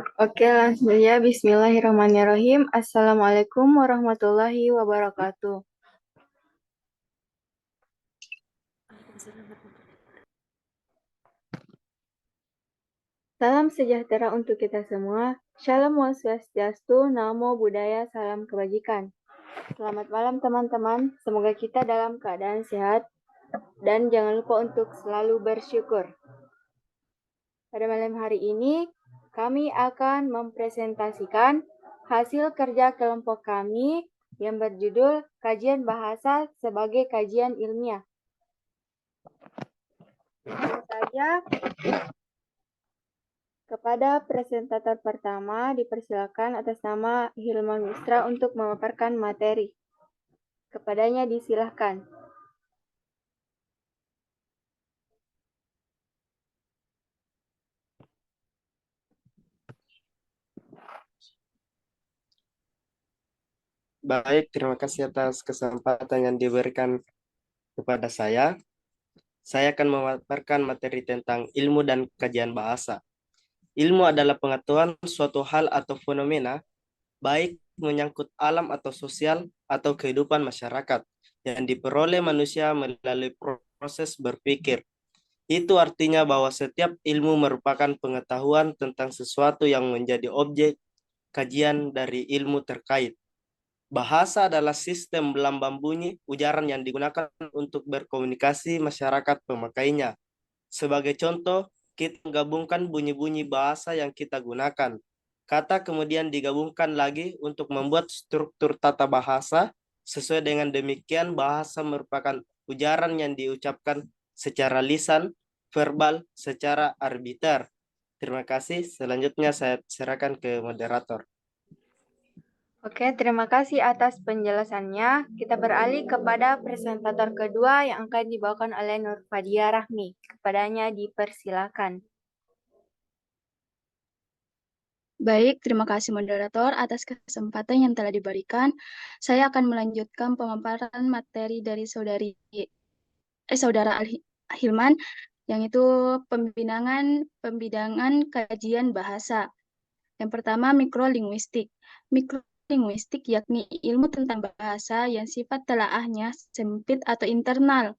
Oke, langsung saja. Bismillahirrahmanirrahim. Assalamualaikum warahmatullahi wabarakatuh. Salam sejahtera untuk kita semua. Shalom Swastiastu, Namo Buddhaya, salam kebajikan. Selamat malam teman-teman. Semoga kita dalam keadaan sehat dan jangan lupa untuk selalu bersyukur. Pada malam hari ini, kami akan mempresentasikan hasil kerja kelompok kami yang berjudul Kajian Bahasa sebagai Kajian Ilmiah. Langsung saja, kepada presentator pertama dipersilakan atas nama Hilman Wistra untuk memaparkan materi. Kepadanya disilahkan. Baik, terima kasih atas kesempatan yang diberikan kepada saya. Saya akan memaparkan materi tentang ilmu dan kajian bahasa. Ilmu adalah pengetahuan suatu hal atau fenomena, baik menyangkut alam atau sosial atau kehidupan masyarakat, yang diperoleh manusia melalui proses berpikir. Itu artinya bahwa setiap ilmu merupakan pengetahuan tentang sesuatu yang menjadi objek kajian dari ilmu terkait. Bahasa adalah sistem lambang bunyi ujaran yang digunakan untuk berkomunikasi masyarakat pemakainya. Sebagai contoh, kita menggabungkan bunyi-bunyi bahasa yang kita gunakan. Kata kemudian digabungkan lagi untuk membuat struktur tata bahasa. Sesuai dengan demikian, bahasa merupakan ujaran yang diucapkan secara lisan, verbal, secara arbiter. Terima kasih. Selanjutnya saya serahkan ke moderator. Oke, terima kasih atas penjelasannya. Kita beralih kepada presentator kedua yang akan dibawakan oleh Nur Fadia Rahmi. Kepadanya dipersilakan. Baik, terima kasih moderator atas kesempatan yang telah diberikan. Saya akan melanjutkan pemaparan materi dari saudara Hilman, yang itu pembidangan kajian bahasa. Yang pertama, mikrolinguistik. Mikrolinguistik yakni ilmu tentang bahasa yang sifat telaahnya sempit atau internal,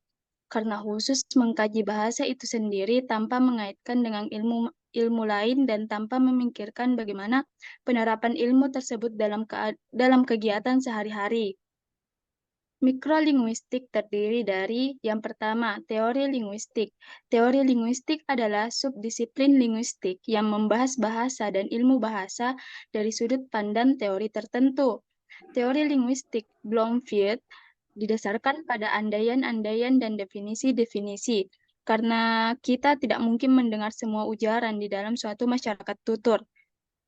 karena khusus mengkaji bahasa itu sendiri tanpa mengaitkan dengan ilmu lain dan tanpa memikirkan bagaimana penerapan ilmu tersebut dalam kegiatan sehari-hari. Mikrolinguistik terdiri dari yang pertama, teori linguistik. Teori linguistik adalah subdisiplin linguistik yang membahas bahasa dan ilmu bahasa dari sudut pandang teori tertentu. Teori linguistik Bloomfield didasarkan pada andaian-andaian dan definisi-definisi, karena kita tidak mungkin mendengar semua ujaran di dalam suatu masyarakat tutur.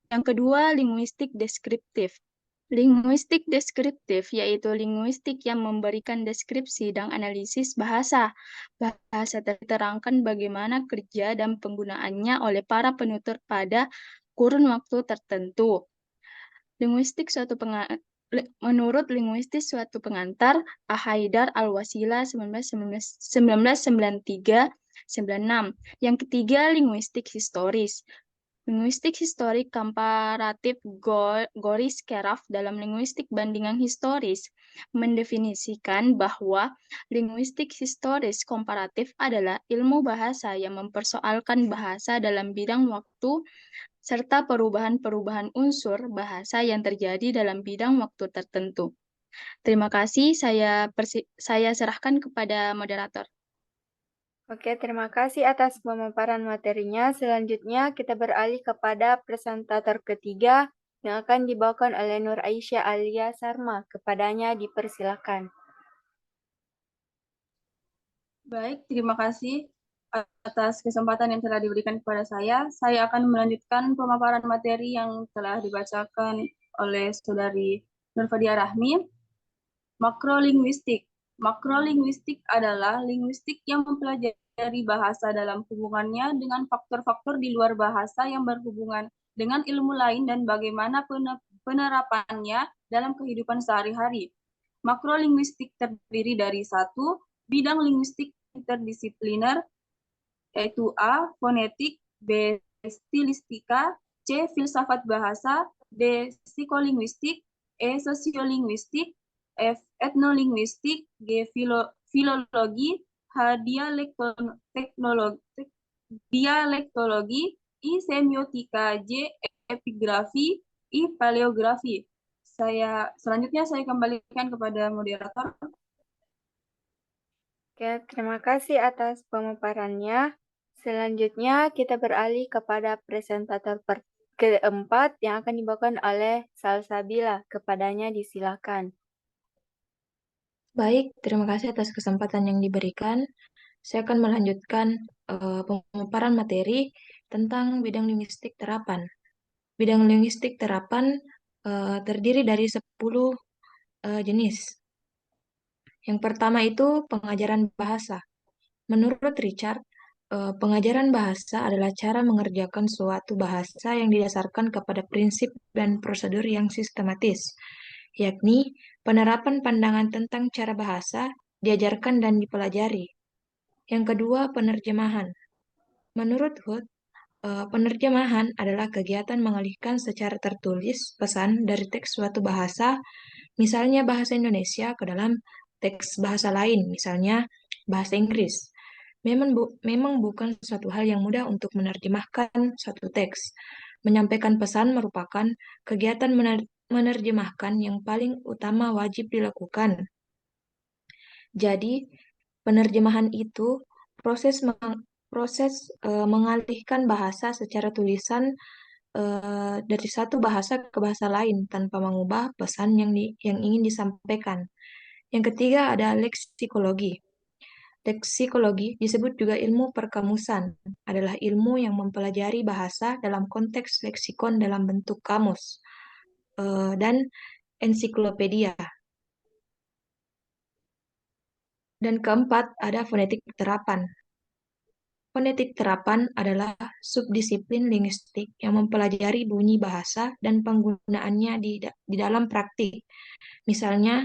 Yang kedua, linguistik deskriptif. Linguistik deskriptif yaitu linguistik yang memberikan deskripsi dan analisis bahasa. Bahasa terterangkan bagaimana kerja dan penggunaannya oleh para penutur pada kurun waktu tertentu. Linguistik Menurut linguistis suatu pengantar, Haidar Al-Wasila 1993-96. Yang ketiga, linguistik historis. Linguistik historik komparatif Goris Keraf dalam linguistik bandingan historis mendefinisikan bahwa linguistik historis komparatif adalah ilmu bahasa yang mempersoalkan bahasa dalam bidang waktu serta perubahan-perubahan unsur bahasa yang terjadi dalam bidang waktu tertentu. Terima kasih, saya serahkan kepada moderator. Oke, terima kasih atas pemaparan materinya. Selanjutnya kita beralih kepada presentator ketiga yang akan dibawakan oleh Nur Aisyah Alia Sarma. Kepadanya dipersilakan. Baik, terima kasih atas kesempatan yang telah diberikan kepada saya. Saya akan melanjutkan pemaparan materi yang telah dibacakan oleh Saudari Nur Fadia Rahmi. Makrolinguistik. Makrolinguistik adalah linguistik yang mempelajari bahasa dalam hubungannya dengan faktor-faktor di luar bahasa yang berhubungan dengan ilmu lain dan bagaimana penerapannya dalam kehidupan sehari-hari. Makrolinguistik terdiri dari satu, bidang linguistik interdisipliner, yaitu A. Fonetik, B. Stilistika, C. Filsafat bahasa, D. Psikolinguistik, E. Sosiolinguistik, F. Etnolinguistik, G. Filologi, H. Dialektologi, I. Semiotika, J. Epigrafi, I. Paleografi. Selanjutnya saya kembalikan kepada moderator. Oke, terima kasih atas pemaparannya. Selanjutnya kita beralih kepada presentator keempat yang akan dibawakan oleh Salsabila. Kepadanya disilakan. Baik, terima kasih atas kesempatan yang diberikan. Saya akan melanjutkan pemaparan materi tentang bidang linguistik terapan. Bidang linguistik terapan terdiri dari 10 jenis. Yang pertama itu pengajaran bahasa. Menurut Richard, pengajaran bahasa adalah cara mengerjakan suatu bahasa yang didasarkan kepada prinsip dan prosedur yang sistematis, yakni penerapan pandangan tentang cara bahasa diajarkan dan dipelajari. Yang kedua, penerjemahan. Menurut Hood, penerjemahan adalah kegiatan mengalihkan secara tertulis pesan dari teks suatu bahasa, misalnya bahasa Indonesia, ke dalam teks bahasa lain, misalnya bahasa Inggris. Memang bukan suatu hal yang mudah untuk menerjemahkan suatu teks. Menyampaikan pesan merupakan kegiatan menerjemahkan yang paling utama wajib dilakukan. Jadi, penerjemahan itu proses mengalihkan bahasa secara tulisan dari satu bahasa ke bahasa lain tanpa mengubah pesan yang ingin disampaikan. Yang ketiga ada leksikologi. Leksikologi disebut juga ilmu perkamusan, adalah ilmu yang mempelajari bahasa dalam konteks leksikon dalam bentuk kamus dan ensiklopedia. Dan keempat ada fonetik terapan. Fonetik terapan adalah subdisiplin linguistik yang mempelajari bunyi bahasa dan penggunaannya di dalam praktik. Misalnya,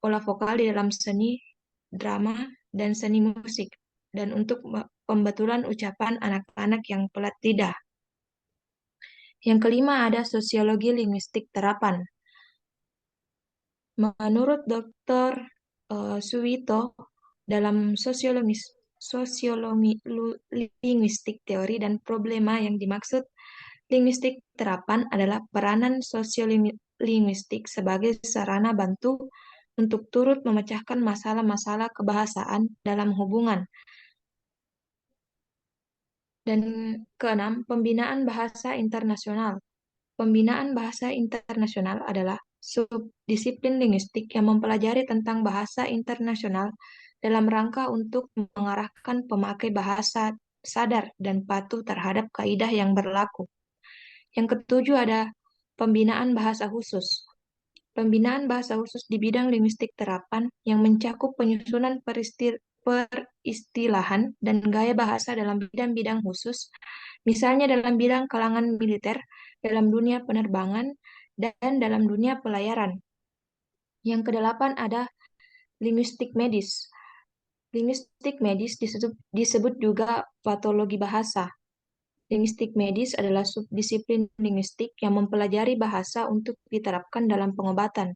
pola vokal di dalam seni, drama, dan seni musik, dan untuk pembetulan ucapan anak-anak yang pelat lidah. Yang kelima ada sosiologi linguistik terapan. Menurut Dr. Suwito, dalam linguistik teori dan problema yang dimaksud linguistik terapan adalah peranan sosiolinguistik sebagai sarana bantu untuk turut memecahkan masalah-masalah kebahasaan dalam hubungan. Dan keenam, pembinaan bahasa internasional. Pembinaan bahasa internasional adalah subdisiplin linguistik yang mempelajari tentang bahasa internasional dalam rangka untuk mengarahkan pemakai bahasa sadar dan patuh terhadap kaidah yang berlaku. Yang ketujuh ada pembinaan bahasa khusus. Pembinaan bahasa khusus di bidang linguistik terapan yang mencakup penyusunan peristilahan dan gaya bahasa dalam bidang-bidang khusus, misalnya dalam bidang kalangan militer, dalam dunia penerbangan, dan dalam dunia pelayaran. Yang kedelapan ada linguistik medis. Linguistik medis disebut juga patologi bahasa. Linguistik medis adalah subdisiplin linguistik yang mempelajari bahasa untuk diterapkan dalam pengobatan.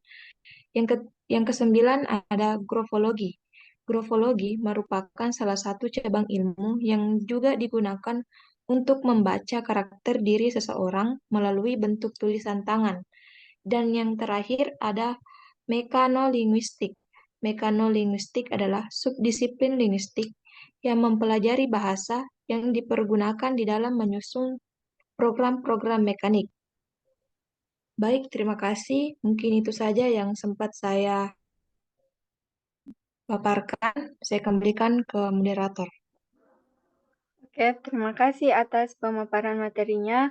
Yang kesembilan ada grafologi. Grafologi merupakan salah satu cabang ilmu yang juga digunakan untuk membaca karakter diri seseorang melalui bentuk tulisan tangan. Dan yang terakhir ada mekanolinguistik. Mekanolinguistik adalah subdisiplin linguistik yang mempelajari bahasa yang dipergunakan di dalam menyusun program-program mekanik. Baik, terima kasih. Mungkin itu saja yang sempat saya paparkan. Saya kembalikan ke moderator. Oke, terima kasih atas pemaparan materinya.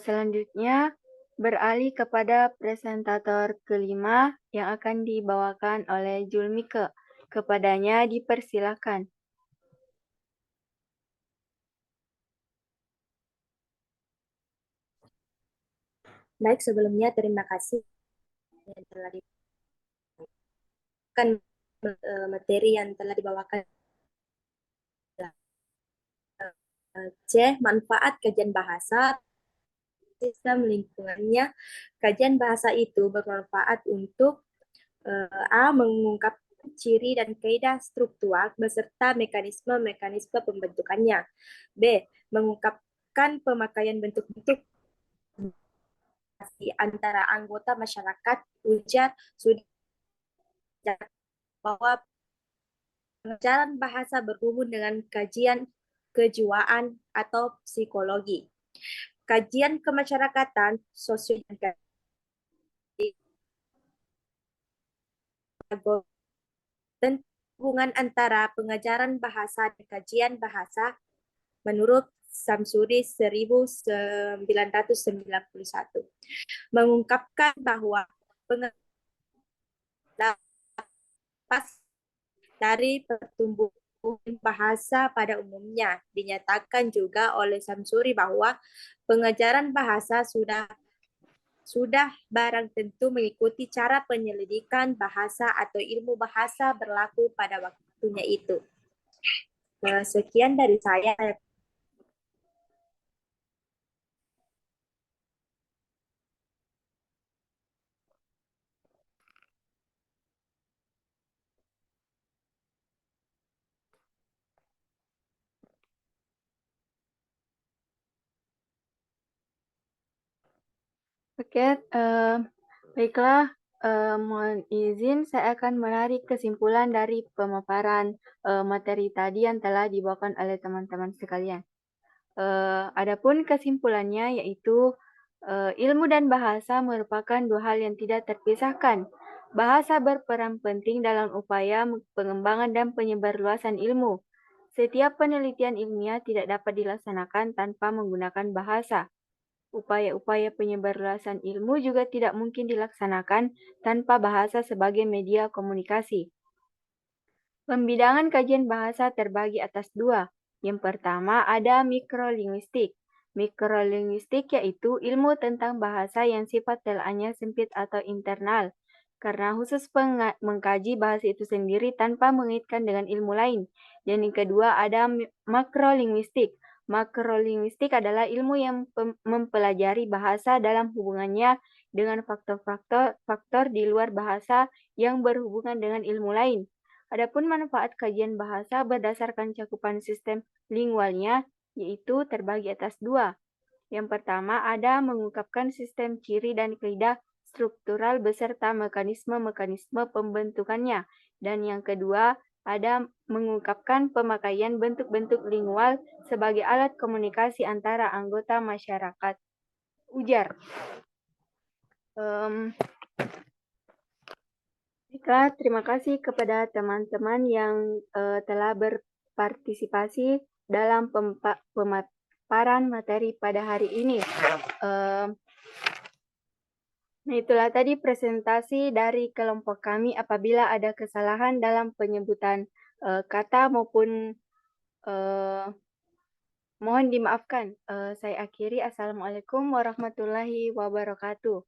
Selanjutnya beralih kepada presentator kelima yang akan dibawakan oleh Julmike. Kepadanya dipersilakan. Baik, sebelumnya terima kasih yang telah dibawakan materi yang telah dibawakan. C. Manfaat kajian bahasa. sistem lingkungannya. Kajian bahasa itu bermanfaat untuk A. Mengungkap ciri dan kaidah struktural beserta mekanisme-mekanisme pembentukannya. B. Mengungkapkan pemakaian bentuk-bentuk antara anggota masyarakat. Ujar sudah bahwa pengajaran bahasa berhubung dengan kajian kejiwaan atau psikologi. Kajian kemasyarakatan, sosiologi, dan hubungan antara pengajaran bahasa dan kajian bahasa menurut Samsuri 1991 mengungkapkan bahwa lepas dari pertumbuhan bahasa pada umumnya. Dinyatakan juga oleh Samsuri bahwa pengajaran bahasa sudah barang tentu mengikuti cara penyelidikan bahasa atau ilmu bahasa berlaku pada waktunya itu. Sekian dari saya. Oke, baiklah. Mohon izin, saya akan menarik kesimpulan dari pemaparan materi tadi yang telah dibawakan oleh teman-teman sekalian. Adapun kesimpulannya yaitu ilmu dan bahasa merupakan dua hal yang tidak terpisahkan. Bahasa berperan penting dalam upaya pengembangan dan penyebarluasan ilmu. Setiap penelitian ilmiah tidak dapat dilaksanakan tanpa menggunakan bahasa. Upaya-upaya penyebarluasan ilmu juga tidak mungkin dilaksanakan tanpa bahasa sebagai media komunikasi. Pembidangan kajian bahasa terbagi atas dua. Yang pertama ada mikrolinguistik. Mikrolinguistik yaitu ilmu tentang bahasa yang sifat telaahnya sempit atau internal, karena khusus mengkaji bahasa itu sendiri tanpa mengaitkan dengan ilmu lain. Dan yang kedua ada makrolinguistik. Makrolinguistik adalah ilmu yang mempelajari bahasa dalam hubungannya dengan faktor-faktor di luar bahasa yang berhubungan dengan ilmu lain. Adapun manfaat kajian bahasa berdasarkan cakupan sistem lingualnya, yaitu terbagi atas dua. Yang pertama ada mengungkapkan sistem ciri dan kaidah struktural beserta mekanisme-mekanisme pembentukannya. Dan yang kedua ada mengungkapkan pemakaian bentuk-bentuk lingual sebagai alat komunikasi antara anggota masyarakat. Ujar. Terima kasih kepada teman-teman yang telah berpartisipasi dalam pemaparan materi pada hari ini. Nah, itulah tadi presentasi dari kelompok kami. Apabila ada kesalahan dalam penyebutan kata maupun mohon dimaafkan. Saya akhiri. Assalamualaikum warahmatullahi wabarakatuh.